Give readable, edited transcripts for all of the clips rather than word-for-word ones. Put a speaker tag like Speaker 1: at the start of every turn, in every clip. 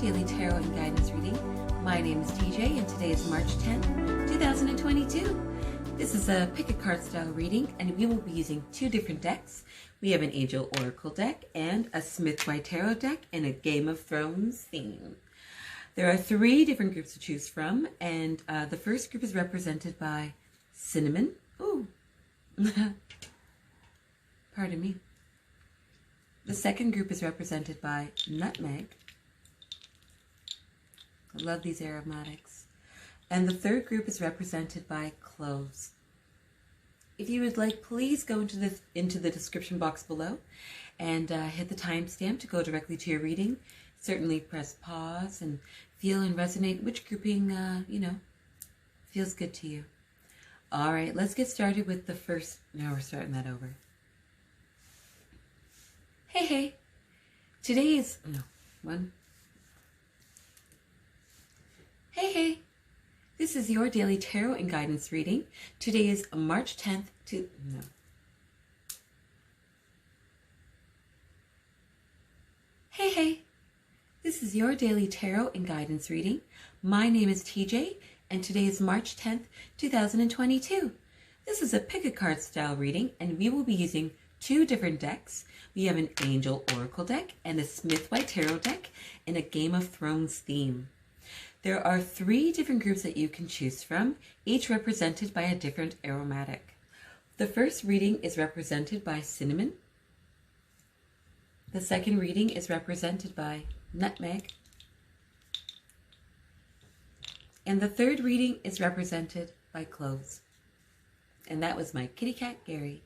Speaker 1: Daily Tarot and Guidance Reading. My name is TJ and today is March 10th, 2022. This is a pick a card style reading and we will be using two different decks. We have an Angel Oracle deck and a Smith White Tarot deck and a Game of Thrones theme. There are three different groups to choose from, and the first group is represented by Cinnamon. Ooh. Pardon me. The second group is represented by Nutmeg. I love these aromatics. And the third group is represented by Cloves. If you would like, please go into the description box below and hit the timestamp to go directly to your reading. Certainly press pause and feel and resonate which grouping, feels good to you. All right, let's get started with the first. Now we're starting that over. Hey. Today is, Hey. This is your daily tarot and guidance reading. Today is March 10th Hey. This is your daily tarot and guidance reading. My name is TJ, and today is March 10th, 2022. This is a pick a card style reading, and we will be using two different decks. We have an Angel Oracle deck and a Smith White Tarot deck and a Game of Thrones theme. There are three different groups that you can choose from, each represented by a different aromatic. The first reading is represented by Cinnamon. The second reading is represented by Nutmeg. And the third reading is represented by Cloves. And that was my kitty cat, Gary.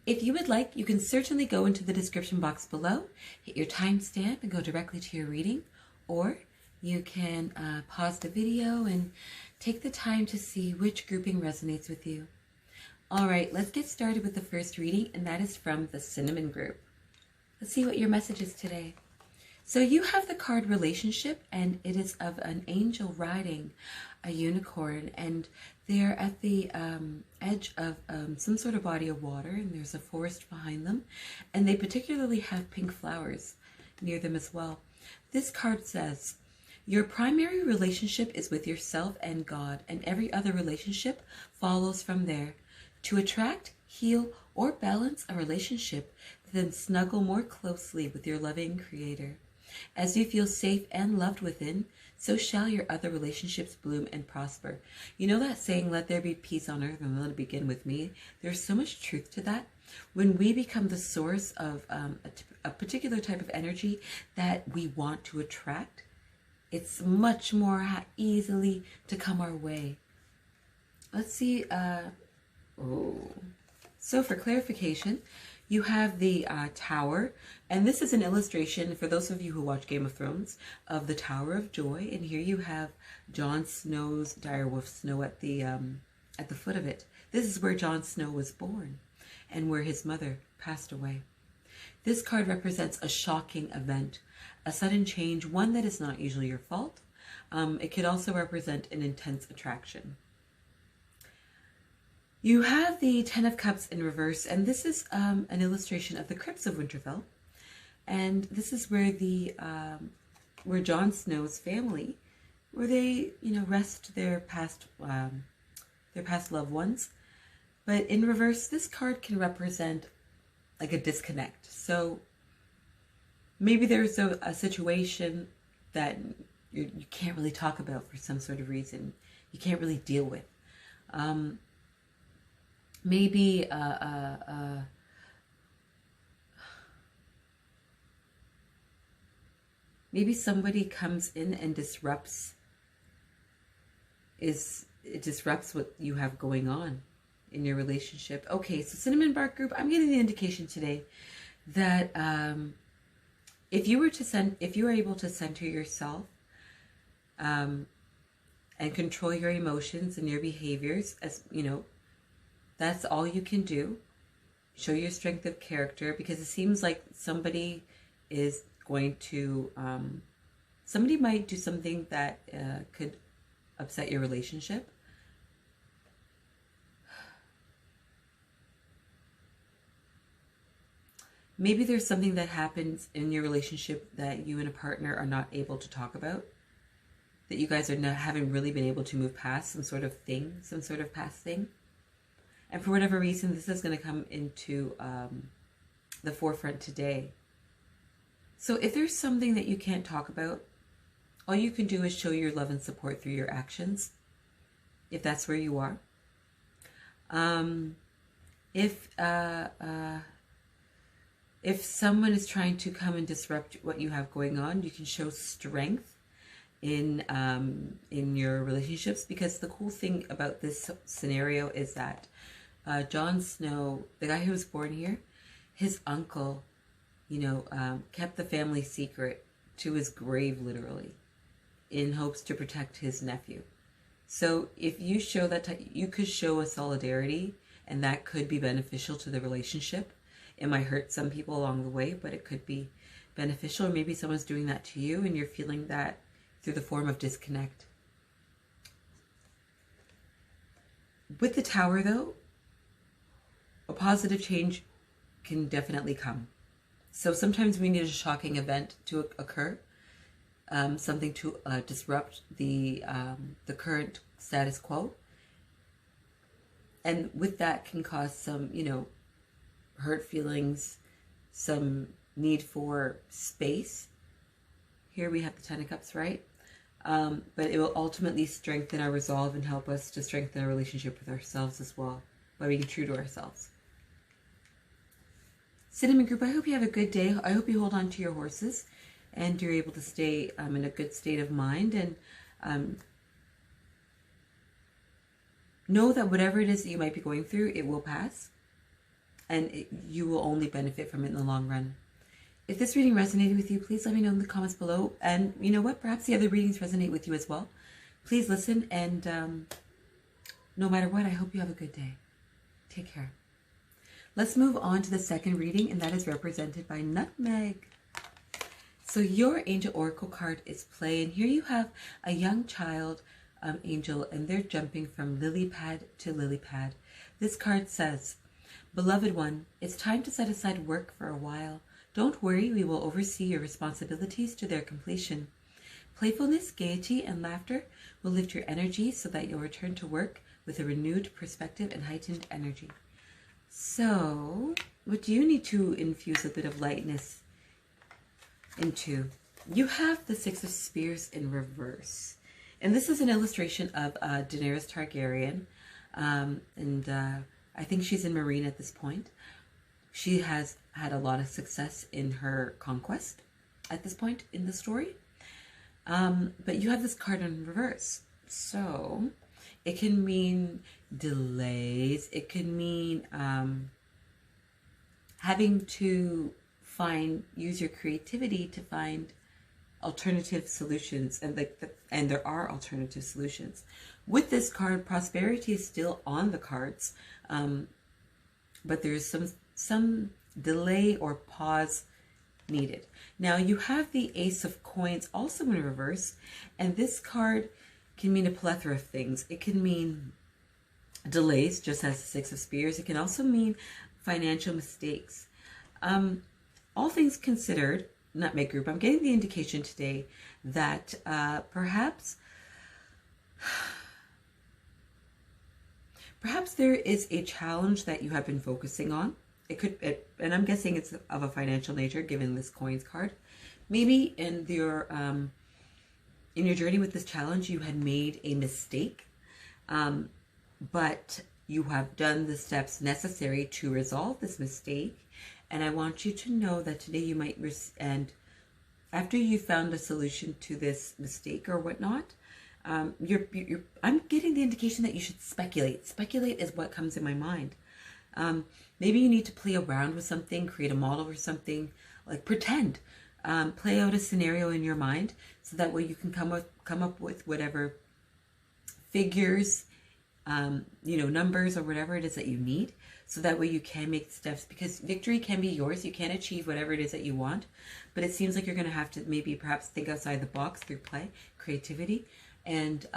Speaker 1: If you would like, you can certainly go into the description box below, hit your timestamp and go directly to your reading, or you can pause the video and take the time to see which grouping resonates with you. All right, let's get started with the first reading, and that is from the Cinnamon group. Let's see what your message is today. So you have the card Relationship, and it is of an angel riding a unicorn, and they're at the edge of some sort of body of water, and there's a forest behind them, and they particularly have pink flowers near them as well. This card says, your primary relationship is with yourself and God, and every other relationship follows from there. To attract, heal, or balance a relationship, then snuggle more closely with your loving Creator. As you feel safe and loved within, so shall your other relationships bloom and prosper. You know that saying, let there be peace on earth and let it begin with me? There's so much truth to that. When we become the source of a particular type of energy that we want to attract, it's much more easily to come our way. Let's see. So for clarification, you have the Tower, and this is an illustration, for those of you who watch Game of Thrones, of the Tower of Joy, and here you have Jon Snow's direwolf Snow at the foot of it. This is where Jon Snow was born, and where his mother passed away. This card represents a shocking event, a sudden change, one that is not usually your fault. It could also represent an intense attraction. You have the Ten of Cups in reverse, and this is an illustration of the Crypts of Winterfell. And this is where where Jon Snow's family, where they rest their past loved ones. But in reverse, this card can represent like a disconnect. So maybe there's a situation that you can't really talk about for some sort of reason. You can't really deal with. Maybe maybe somebody comes in and disrupts what you have going on in your relationship. Okay, so Cinnamon Bark Group, I'm getting the indication today that if you are able to center yourself and control your emotions and your behaviors, as that's all you can do. Show your strength of character, because it seems like somebody is going to, somebody might do something that could upset your relationship. Maybe there's something that happens in your relationship that you and a partner are not able to talk about, that you guys are not, haven't really been able to move past some sort of thing, some sort of past thing. And for whatever reason, this is going to come into the forefront today. So if there's something that you can't talk about, all you can do is show your love and support through your actions, if that's where you are. If someone is trying to come and disrupt what you have going on, you can show strength in your relationships, because the cool thing about this scenario is that Jon Snow, the guy who was born here, his uncle, kept the family secret to his grave, literally, in hopes to protect his nephew. So if you show that, you could show a solidarity, and that could be beneficial to the relationship. It might hurt some people along the way, but it could be beneficial. Or maybe someone's doing that to you, and you're feeling that through the form of disconnect. With the Tower, though, a positive change can definitely come. So sometimes we need a shocking event to occur, something to disrupt the current status quo, and with that can cause some, hurt feelings, some need for space. Here we have the Ten of Cups, right? But it will ultimately strengthen our resolve and help us to strengthen our relationship with ourselves as well, by being true to ourselves. Cinnamon Group, I hope you have a good day. I hope you hold on to your horses and you're able to stay in a good state of mind, and know that whatever it is that you might be going through, it will pass, and you will only benefit from it in the long run. If this reading resonated with you, please let me know in the comments below. And you know what? Perhaps the other readings resonate with you as well. Please listen, and no matter what, I hope you have a good day. Take care. Let's move on to the second reading, and that is represented by Nutmeg. So your Angel Oracle card is play, and here you have a young child angel, and they're jumping from lily pad to lily pad. This card says, "Beloved one, it's time to set aside work for a while. Don't worry, we will oversee your responsibilities to their completion. Playfulness, gaiety, and laughter will lift your energy so that you'll return to work with a renewed perspective and heightened energy." So, what do you need to infuse a bit of lightness into? You have the Six of Spears in reverse. And this is an illustration of Daenerys Targaryen. I think she's in Marine at this point. She has had a lot of success in her conquest at this point in the story. But you have this card in reverse. So it can mean delays. It can mean having to use your creativity to find alternative solutions, and there are alternative solutions. With this card, prosperity is still on the cards, but there's some delay or pause needed. Now you have the Ace of Coins also in reverse, and this card can mean a plethora of things. It can mean delays, just as the Six of Spears. It can also mean financial mistakes. All things considered, Nutmeg Group, I'm getting the indication today that perhaps there is a challenge that you have been focusing on. And I'm guessing it's of a financial nature, given this coins card. Maybe in your journey with this challenge, you had made a mistake, but you have done the steps necessary to resolve this mistake. And I want you to know that today you might, and after you found a solution to this mistake or whatnot, I'm getting the indication that you should speculate. Speculate is what comes in my mind. Maybe you need to play around with something, create a model or something, like pretend. Play out a scenario in your mind, so that way you can come up with whatever figures, numbers or whatever it is that you need, so that way you can make steps, because victory can be yours. You can achieve whatever it is that you want, but it seems like you're going to have to maybe perhaps think outside the box through play, creativity, and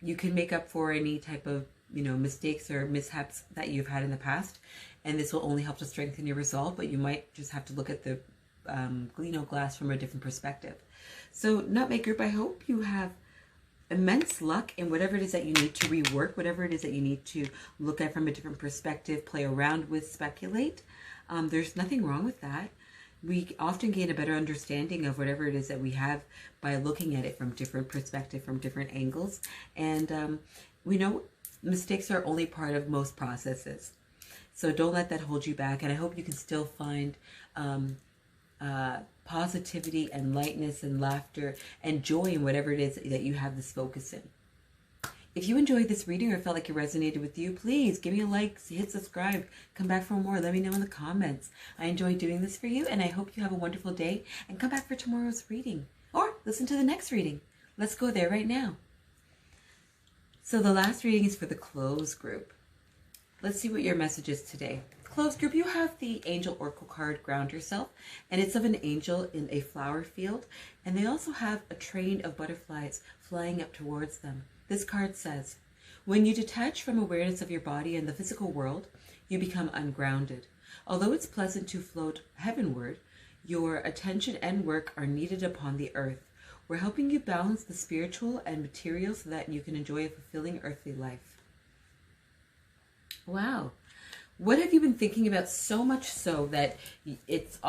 Speaker 1: you can make up for any type of mistakes or mishaps that you've had in the past, and this will only help to strengthen your resolve, but you might just have to look at the glass from a different perspective. So Nutmeg Group, I hope you have immense luck in whatever it is that you need to rework, whatever it is that you need to look at from a different perspective, play around with, speculate. There's nothing wrong with that. We often gain a better understanding of whatever it is that we have by looking at it from different perspective, from different angles. And we know mistakes are only part of most processes. So don't let that hold you back. And I hope you can still find positivity and lightness and laughter and joy in whatever it is that you have this focus in. If you enjoyed this reading or felt like it resonated with you, please give me a like, hit subscribe, come back for more. Let me know in the comments. I enjoy doing this for you, and I hope you have a wonderful day, and come back for tomorrow's reading. Or listen to the next reading. Let's go there right now. So the last reading is for the Cloves group. Let's see what your message is today. Cloves group, you have the Angel Oracle card, Ground Yourself, and it's of an angel in a flower field, and they also have a train of butterflies flying up towards them. This card says, when you detach from awareness of your body and the physical world, you become ungrounded. Although it's pleasant to float heavenward, your attention and work are needed upon the earth. We're helping you balance the spiritual and material so that you can enjoy a fulfilling earthly life. Wow. What have you been thinking about so much so that it's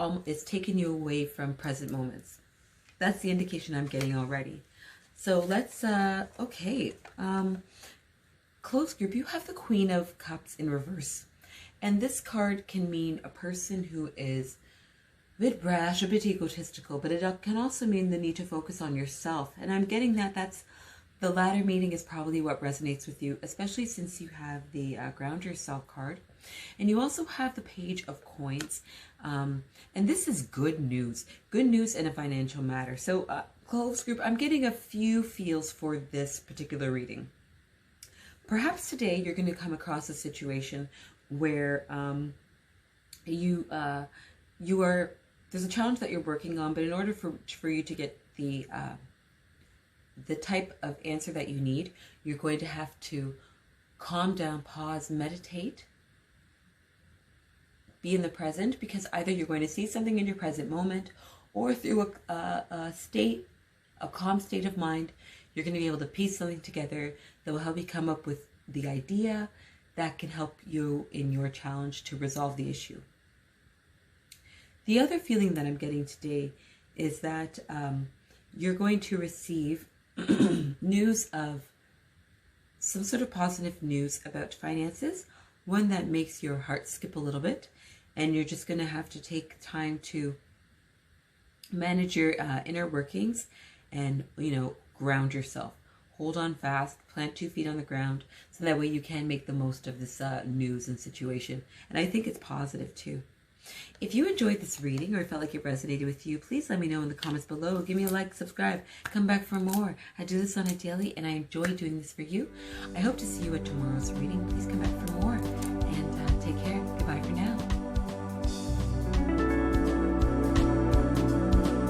Speaker 1: taken you away from present moments? That's the indication I'm getting already. So let's, Cloves group, you have the Queen of Cups in reverse. And this card can mean a person who is a bit brash, a bit egotistical, but it can also mean the need to focus on yourself. And I'm getting that that's the latter meaning is probably what resonates with you, especially since you have the Ground Yourself card. And you also have the Page of Coins. And this is good news in a financial matter. So Cloves group, I'm getting a few feels for this particular reading. Perhaps today you're going to come across a situation where there's a challenge that you're working on, but in order for you to get the type of answer that you need, you're going to have to calm down, pause, meditate, be in the present, because either you're going to see something in your present moment, or through a calm state of mind, you're going to be able to piece something together that will help you come up with the idea that can help you in your challenge to resolve the issue. The other feeling that I'm getting today is that you're going to receive news of some sort of positive news about finances, one that makes your heart skip a little bit, and you're just going to have to take time to manage your inner workings and, ground yourself. Hold on fast, plant 2 feet on the ground, so that way you can make the most of this news and situation. And I think it's positive too. If you enjoyed this reading or felt like it resonated with you, please let me know in the comments below. Give me a like, subscribe, come back for more. I do this on a daily and I enjoy doing this for you. I hope to see you at tomorrow's reading. Please come back for more.